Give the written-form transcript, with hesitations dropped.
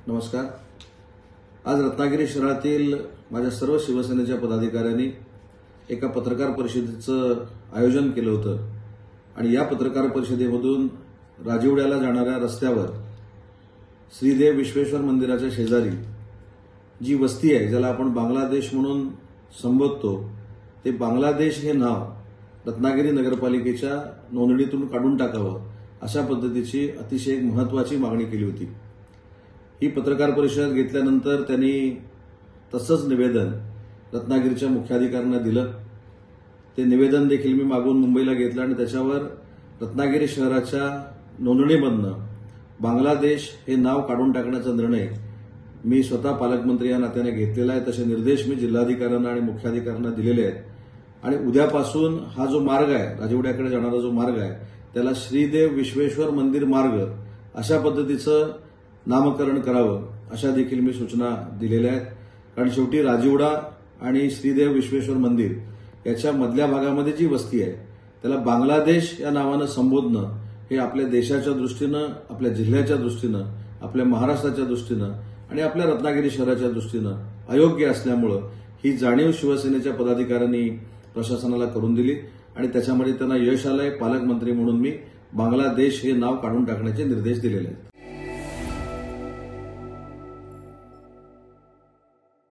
नमस्कार। आज रत्नागिरी शहरातील माझ्या सर्व शिवसेनेच्या पदाधिकाऱ्यांनी एका पत्रकार परिषदेचं आयोजन केलं होतं आणि या पत्रकार परिषदेमधून राजिवड्याला जाणाऱ्या रस्त्यावर श्रीदेव विश्वेश्वर मंदिराच्या शेजारी जी वस्ती आहे, ज्याला आपण बांगलादेश म्हणून संबोधतो, ते बांगलादेश हे नाव रत्नागिरी नगरपालिकेच्या नोंदणीतून काढून टाकावं अशा पद्धतीची अतिशय एक महत्वाची मागणी केली होती। ही पत्रकार परिषद घेतल्यानंतर त्यांनी तसंच निवेदन रत्नागिरीच्या मुख्याधिकाऱ्यांना दिलं। ते निवेदन देखील मी मागून मुंबईला घेतलं आणि त्याच्यावर रत्नागिरी शहराच्या नोंदणीमधनं बांगलादेश हे नाव काढून टाकण्याचा निर्णय मी स्वतः पालकमंत्री या नात्याने घेतलेला आहे। तसे निर्देश मी जिल्हाधिकाऱ्यांना आणि मुख्याधिकाऱ्यांना दिलेले आहेत आणि उद्यापासून हा जो मार्ग आहे, राजिवड्याकडे जाणारा जो मार्ग आहे, त्याला श्रीदेव विश्वेश्वर मंदिर मार्ग अशा पद्धतीचं नामकरण करावं अशा देखील मी सूचना दिलेल्या आहेत। कारण शेवटी राजिवडा आणि श्रीदेव विश्वेश्वर मंदिर याच्या मधल्या भागामध्ये जी वस्ती आहे त्याला बांगलादेश या नावानं संबोधणं हे आपल्या देशाच्या दृष्टीनं, आपल्या जिल्ह्याच्या दृष्टीनं, आपल्या महाराष्ट्राच्या दृष्टीनं आणि आपल्या रत्नागिरी शहराच्या दृष्टीनं अयोग्य असल्यामुळे ही जाणीव शिवसेनेच्या पदाधिकाऱ्यांनी प्रशासनाला करून दिली आणि त्याच्यामध्ये त्यांना यश आलंय। पालकमंत्री म्हणून मी बांगलादेश हे नाव काढून टाकण्याचे निर्देश दिलेले आहेत।